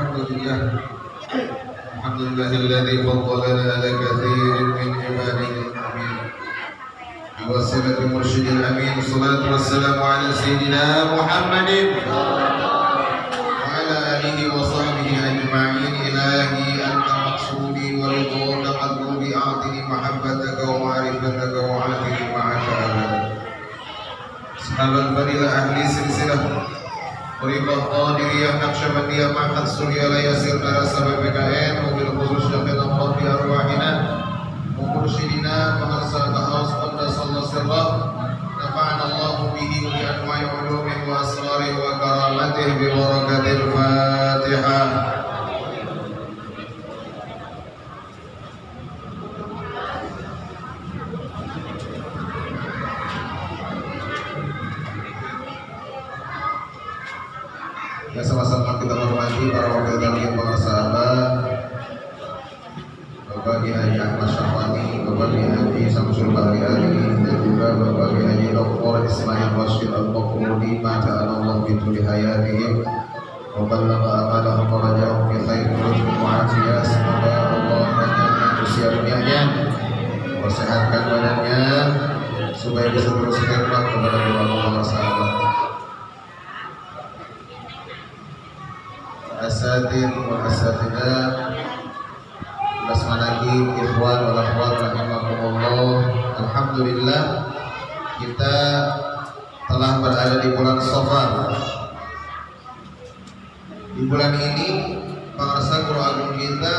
الحمد لله الذي فضلنا على كثير من عباده المؤمنين بواسطة مرشد الأمين الصلاة والسلام على سيدنا محمد وعلى آله وصحبه أجمعين. إلهي أنت مقصودي ورضاك مطلوبي أعطني محبتك ومعرفتك وعافني معك أبدا. أصحاب الفضيلة أهل سلسلة Uriqah Qadiriyah Naqsyabandiyah Ma'had Surya la yasir ala sabab PKN mobil khusus Syafil Allah bi arwahina mursyidina maharsal ta'aus qaddasallahu sirrah nafa'ana Allah bihi wa bi anwa'i ulumihi wa asrarihi wa karamatihi bi barakatil Fatihah. Ya, sama-sama kita hormati para wakil kalian, para sahabat, Bapak Kiai Haji Ahmad Syafani, Bapak Kiai Haji Samsul Bahri Ali, dan juga Bapak Kiai Haji Dr. Ismail Rashid Al-Qurdi, Ma'ja'alallah bituli hayatihim wa ballagha amalahum wa raja'ahum fi khairin mu'afiyah. Semoga Allah panjangkan usia dunianya, persehatkan badannya supaya bisa terus khidmat kepada para sahabat. Asatid wal asatidah, basmanaki ikhwan wal akhwat rahimakumullah. Alhamdulillah, kita telah berada di bulan Safar. Di bulan ini Pengarsa Guru Agung kita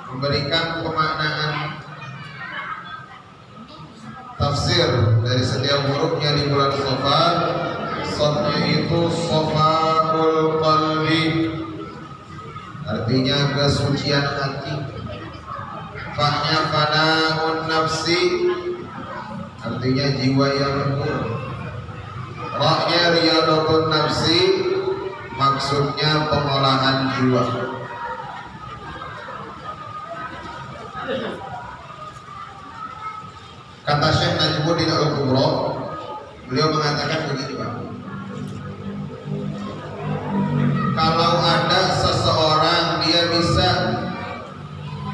memberikan pemaknaan tafsir dari setiap hurufnya di bulan Safar. Safnya itu Safarul Qalbi, artinya kesucian hati. Fa'nya Fana'un Nafsi, artinya jiwa yang lembut. Ra'nya Riyadhatun Nafsi, maksudnya pengolahan jiwa. Kata Syekh Najmuddin Al-Kubra, beliau mengatakan begini, Pak. Kalau ada seseorang dia bisa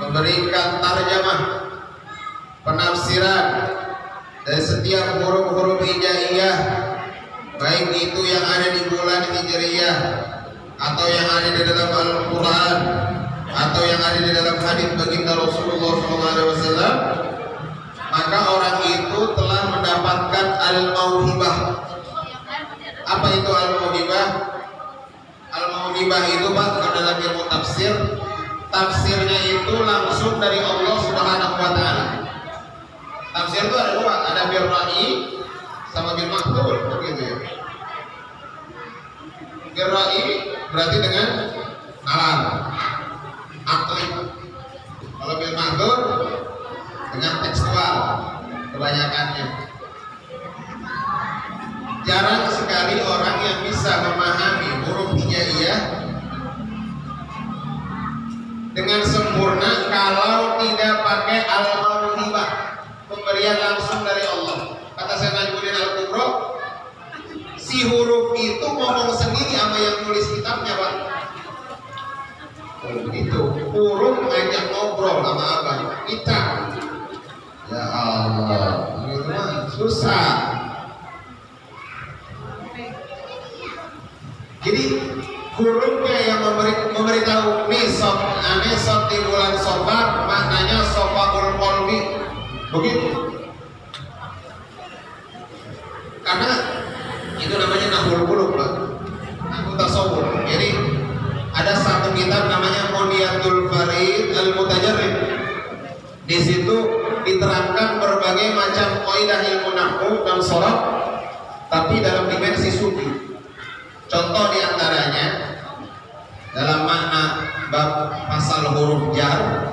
memberikan tarjamah, penafsiran dari setiap huruf-huruf hijaiyah, baik itu yang ada di bulan Hijriyah atau yang ada di dalam Al-Quran atau yang ada di dalam hadis baginda Rasulullah SAW, maka orang itu telah mendapatkan al-mauhibah. Apa itu al-mauhibah? Al-mauhibah itu, Pak, dalam ilmu tafsir, tafsirnya itu langsung dari Allah Subhanahu wa taala. Tafsir itu ada dua, ada bil ra'i sama bil maqtul, begitu ya. Bil ra'i berarti dengan nalar, akli. Kalau bil maqtul dengan tekstual kebanyakannya. Jarang sekali orang yang bisa memahami huruf hijaiyah dengan sempurna kalau tidak pakai al-mauhibah, pemberian langsung dari Allah. Kata Syekh Najmuddin Al-Kubra, si huruf itu ngomong sendiri sama yang tulis kitabnya, Pak. Oh, begitu. Huruf ngajak ngobrol sama abang kita. Ya Allah, itu mah susah. Jadi hurufnya yang memberitahu nisab di bulan Safar, maknanya Safarul Qalbi, begitu. Karena itu namanya nahwul qulub, Pak, nahwu tasawuf. Jadi ada satu kitab namanya Muniyatul Farid Al-Mutajarrid. Di situ diterangkan berbagai macam kaidah ilmu nahwu dan sharaf, tapi dalam dimensi sufi. Contoh diantaranya dalam makna bab pasal huruf jar,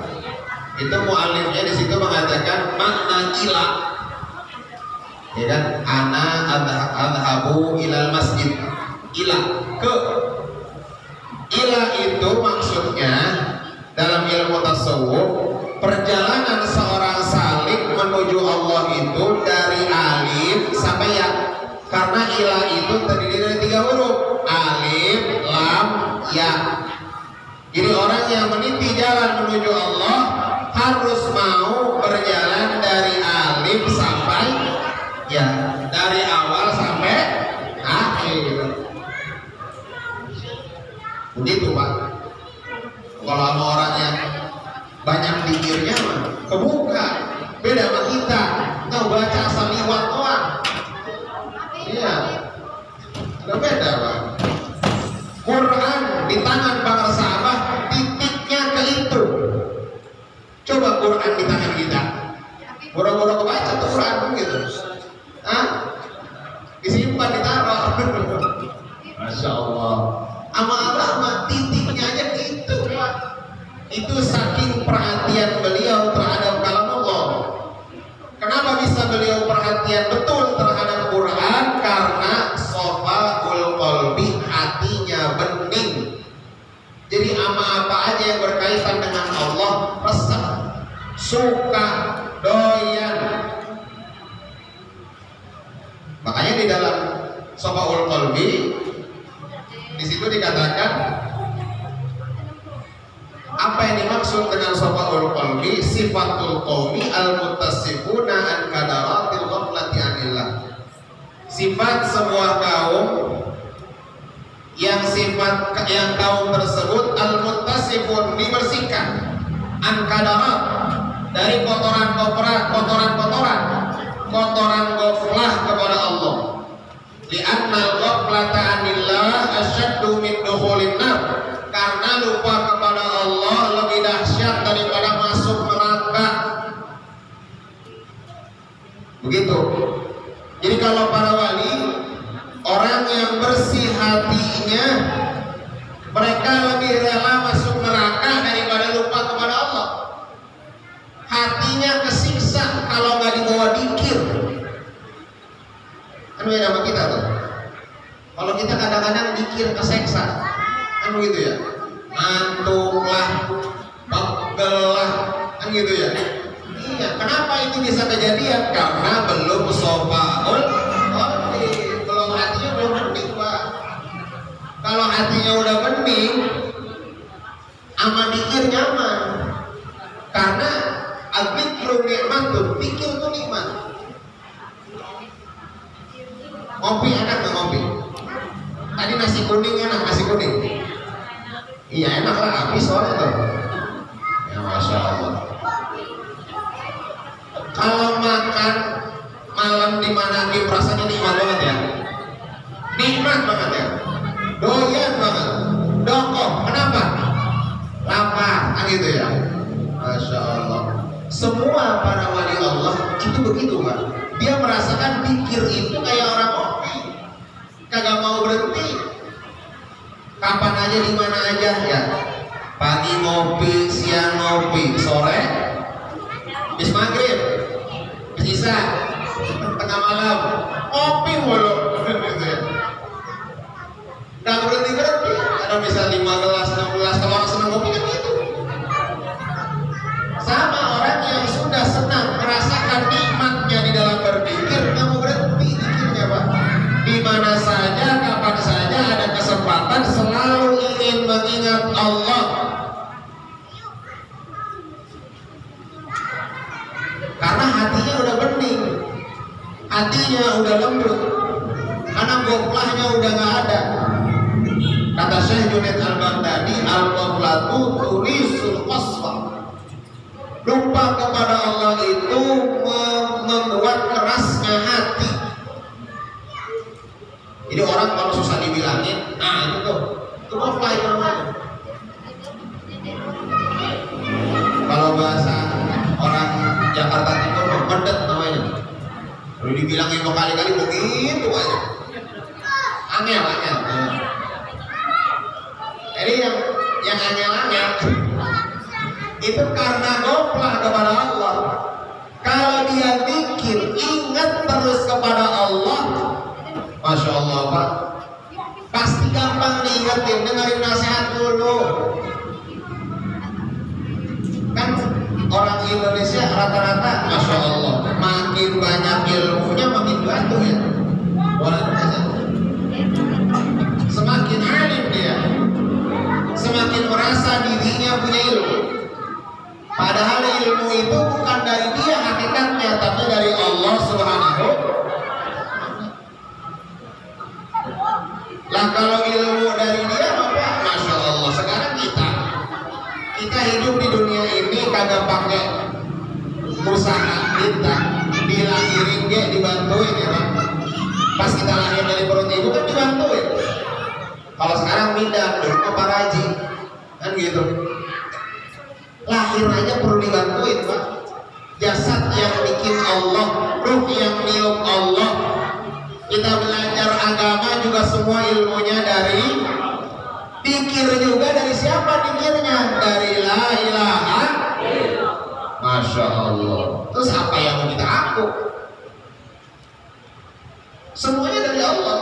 itu mu'alifnya di situ mengatakan makna ila, ya kan? Ana adhabu ilal masjid, ila, ke. Ila itu maksudnya dalam ilmu tasawuf, perjalanan seorang salik menuju Allah itu dari alif sampai ya. Karena ilah itu terdiri dari 3 huruf, alif, lam, ya. Jadi orang yang meniti jalan menuju Allah harus mau berjalan dari alif sampai ya, dari awal sampai akhir. Begitu Pak. Kalau sama orang yang banyak pikirnya mah kebuka. Beda sama kita, nggak baca asal liwat doang. Iya, udah beda Pak. Quran di tangan para sahabat titiknya ke itu. Coba Quran di tangan kita, boro-boro kebaca tuh Quran gitu. Disimpan, ditaruh. Masya Allah. Ama titiknya aja gitu Pak. Itu saking perhatian beliau terhadap kalam Allah. Kenapa bisa beliau perhatian betul terhadap Quran? Karena sofaul qalbi, hatinya bening. Jadi apa aja yang berkaitan dengan Allah resep, suka, doyan. Makanya di dalam sofaul qalbi di situ dikatakan apa yang dimaksud dengan sofaul qalbi, sifatul qaumi al-muttasifuna an kadaratil ghaflati anillah. Sifat sebuah kaum yang kaum tersebut al-muttasifun, dibersihkan an kadarat, dari kotoran ghaflah kepada Allah. Li'anna al-ghaflata anillah asyaddu min dukhulin nar. Karena lupa kepada Allah lebih dahsyat daripada masuk neraka. Begitu. Jadi kalau para wali, orang yang bersih hatinya, mereka lebih rela masuk neraka daripada lupa kepada Allah. Hatinya kesiksa kalau nggak dibawa dikir. Kan beda sama kita tuh. Kalau kita kadang-kadang dikir keseksa, kan begitu ya, ngantuk lah, pegel lah, kan gitu ya. Iya, kenapa itu bisa kejadian? Karena belum sofaul qalbi, belum, hatinya belum bening Pak. Kalau hatinya udah bening, sama dikir nyaman. Karena al-dzikru nikmatun, pikir itu nikmat. Ngopi enak nggak ngopi? Tadi nasi kuning enak, nasi kuning. Iya enak lah, habis soalnya tuh. Ya Masya Allah. Kalau makan malam di Manaqib rasanya nikmat banget ya. Nikmat banget ya. Doyan banget. Dongkok. Kenapa? Lapar, kan gitu ya. Masya Allah. Semua para wali Allah itu begitu Pak. Dia merasakan pikir itu kayak orang kopi, kagak mau berhenti. Kapan aja, di mana aja ya. Pagi ngopi, siang ngopi, sore bis maghrib, bis isya, tengah malam ngopi mulu. Gitu ya. Nggak berhenti. Kadang bisa 5 gelas, 6 gelas. Kalau orang senang ngopi kan gitu. Sama orang yang sudah senang merasakan nikmatnya di dalam berpikir, nggak mau berhenti pikirnya Pak. Di mana saja, kapan saja ada kesempatan, selalu ingin mengingat Allah. Karena hatinya udah bening, hatinya udah lembut, karena ghaflahnya udah nggak ada. Kata Syekh Junaid Al-Baghdadi, al-ghaflatu turisul qaswa. Lupa kepada Allah itu membuat kerasnya hati. Jadi orang kalau susah dibilangin, itu tuh, itu ghaflah itu namanya. Kalau bahasa orang Jakarta Timur, medet namanya. Kalau dibilangin berkali-kali begitu aja. Angel. Jadi yang angel itu karena ghaflah kepada Allah. Kalau dia mikir, ingat terus kepada Allah, Masya Allah Pak, pasti gampang diingetin. Dengerin nasihat dulu. Kan orang Indonesia rata-rata Masya Allah, makin banyak ilmunya makin batu ya. Semakin alim dia, semakin merasa dia ilmu dari dia apa? Masya Allah. Sekarang kita hidup di dunia ini kagak pakai usaha kita, dilahirin dia dibantuin ya Pak. Pas kita lahir dari perut ibu kan dibantuin. Kalau sekarang pindah dulu ke Pak Haji kan gitu. Lahir aja perlu dibantuin Pak. Jasad yang bikin Allah, ruh yang niup Allah. Kita belajar agama juga semua ilmunya dari pikir juga dari siapa pikirnya? Dari la ilaha. Masya Allah. Terus apa yang mau kita aku? Semuanya dari Allah.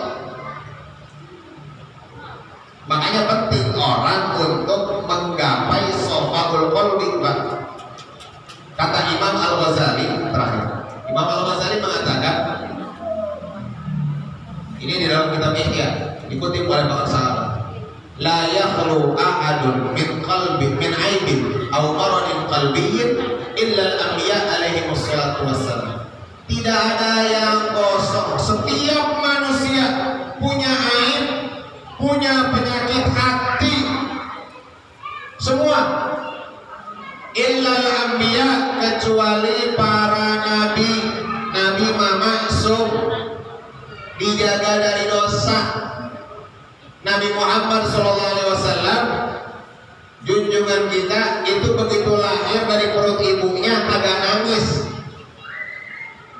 Makanya penting orang untuk menggapai shofa'ul qalbi Pak. Kata Imam Al-Ghazali terakhir. Imam Al-Ghazali mengatakan ini di dalam kitab Ihya dikutip oleh para sahabat. La yakhlu ahadun min qalbi min aibin aw maradin qalbiyyin illa al-anbiya alaihi wassalatu wassalam. Tidak ada yang kosong. Setiap manusia punya aib, punya penyakit hati. Semua. Illa al-anbiya kecuali para nabi. Nabi maksum dijaga dari dosa. Nabi Muhammad SAW junjungan kita itu begitu lahir dari perut ibunya agak nangis,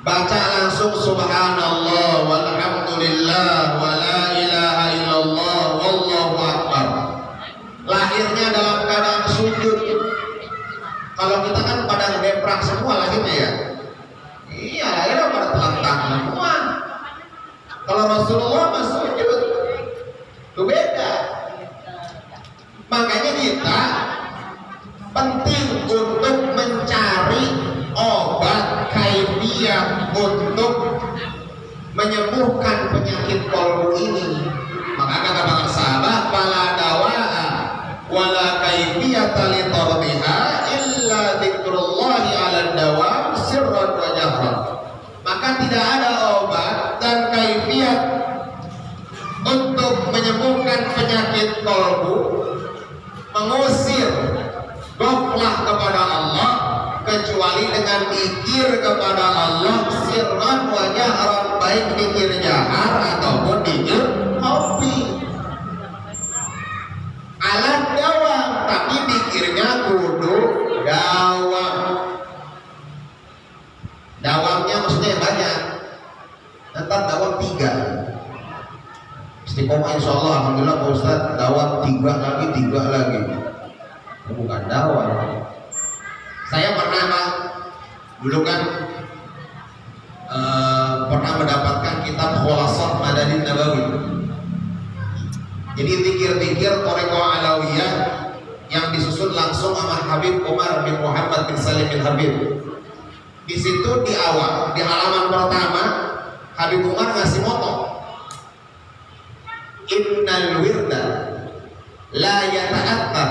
baca langsung subhanallah walhamdulillah wala ilaha illallah wallahu akbar. Lahirnya dalam keadaan sujud. Kalau kita kan pada deprak semua lahirnya ya. Iya, lahirnya pada telentang semua. Kalau Rasulullah masuk sujud itu beda. Makanya kita penting untuk mencari obat kaifiah untuk menyembuhkan penyakit kolbu ini. Maka kata para sahabat, fala dawa'a wala kaifiyata li tarbiha illa dzikrullahi 'ala dawam sirran wa jahran. Maka tidak ada obat dan kaifiat untuk menyembuhkan penyakit kolbu, mengusir goflah kepada Allah, kecuali dengan zikir kepada Allah sirran wa jahran, baik zikir jahar ataupun zikir hobi. Alat dawam, tapi zikirnya kudu dawam. Dawamnya maksudnya banyak. Ntar dawam 3. Istiqomah insya Allah, alhamdulillah Pak Ustadz, dawam 3 lagi. Bukan dawam. Saya pernah Pak, dulu kan pernah mendapatkan kitab Khulasah Madadin Nabawi. Jadi zikir-zikir Thariqah Alawiyah yang disusun langsung sama Habib Umar bin Muhammad bin Salim bin Habib. Di situ di awal, di halaman pertama, Habib Umar ngasih moto. Innal wirda la yata'attar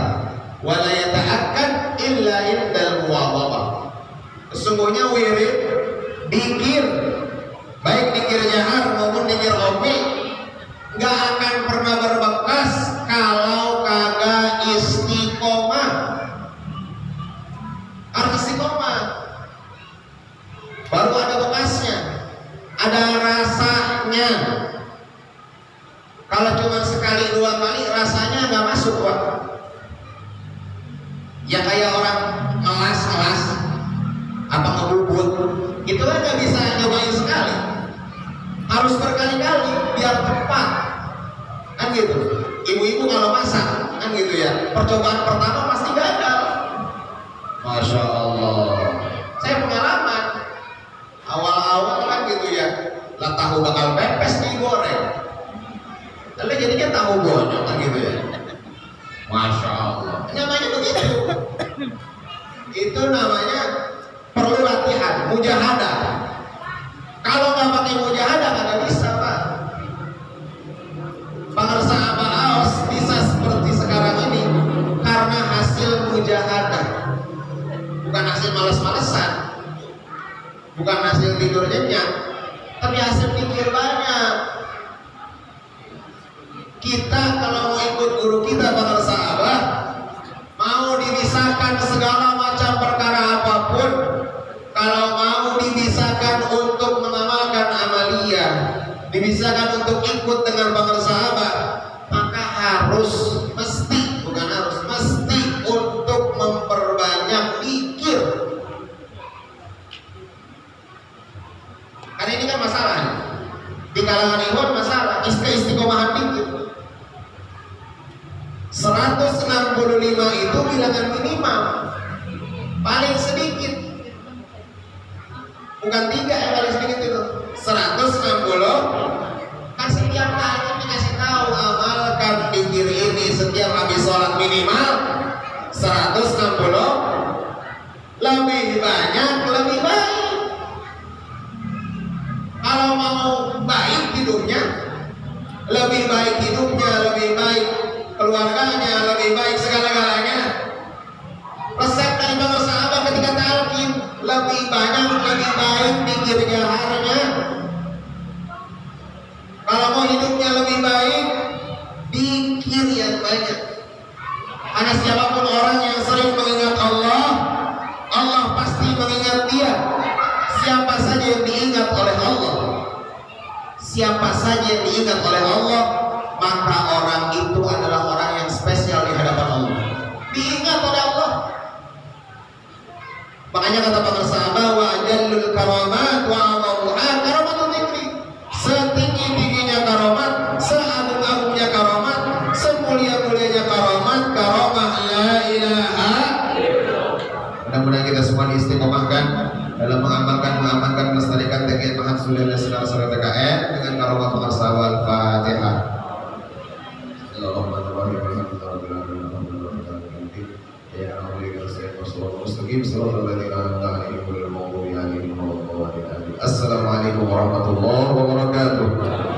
wa la yata'akkad illa indal muwadhabah. Sesungguhnya wirid, dikir, baik dikir jahar maupun dikir hobi, nggak akan pernah berbekas kalau kagak istiqomah. Harus istiqomah, baru ada bekasnya, ada rasanya. Kalau cuma sekali 2 kali rasanya nggak masuk Pak. Ya kayak orang ngelas apa ngebubut, itu kan nggak bisa nyobain sekali, harus berkali-kali biar tepat kan gitu. Ibu-ibu kalau masak kan gitu ya, percobaan pertama pasti gagal. Masya Allah, saya pengalaman awal-awal kan gitu ya, lah tahu bakal pepes digoreng, tapi jadinya tahu bonyok kan gitu ya. Masya Allah, namanya begitu. Itu namanya perlu latihan, mujahadah. Kalau nggak pakai mujahadah nggak bisa Pak. Bangsa Aos bisa seperti sekarang ini karena hasil mujahadah, bukan hasil males-malesan, bukan hasil tidur nyenyak, tapi hasil pikir banyak. Kita ikut guru kita para sahabat, mau dibisahkan segala macam perkara apapun, kalau mau dibisahkan untuk mengamalkan amaliyah, dibisahkan untuk ikut dengan para sahabat, maka harus, mesti, bukan harus, mesti untuk memperbanyak pikir. Karena ini kan masalah di kalangan ikhwan, masalah istiqomahan pikir. 165 itu bilangan minimal, paling sedikit, bukan 3 yang paling sedikit itu 160. Kan setiap kali dikasih tahu amalkan pikir ini setiap habis sholat minimal 160, lebih banyak lebih baik. Kalau mau baik hidupnya, lebih baik hidupnya, lebih baik keluarganya, lebih baik segala-galanya, resep dari para sahabat ketika talqin, lebih banyak lebih baik pikir jaharnya. Kalau mau hidupnya lebih baik, pikir yang banyak. Karena siapapun orang yang sering mengingat Allah, Allah pasti mengingat dia. Siapa saja yang diingat oleh Allah, siapa saja yang diingat oleh Allah, maka orang itu adalah orang yang spesial di hadapan Allah, diingat oleh Allah. Makanya kata para sahabat, wa ajallul karamat wa a'dhamuha karamatul dzikri. Setinggi-tingginya karamat, seagung-agungnya karamat, semulia-mulianya karamat, karamah la ilaha illallah. Mudah-mudahan kita semua diistiqomahkan dalam mengamalkan, melestarikan TKN Mahat Sudah dan Saudara TKN dengan karamah para sahabat. Al-Fatihah. Assalamualaikum warahmatullahi wabarakatuh.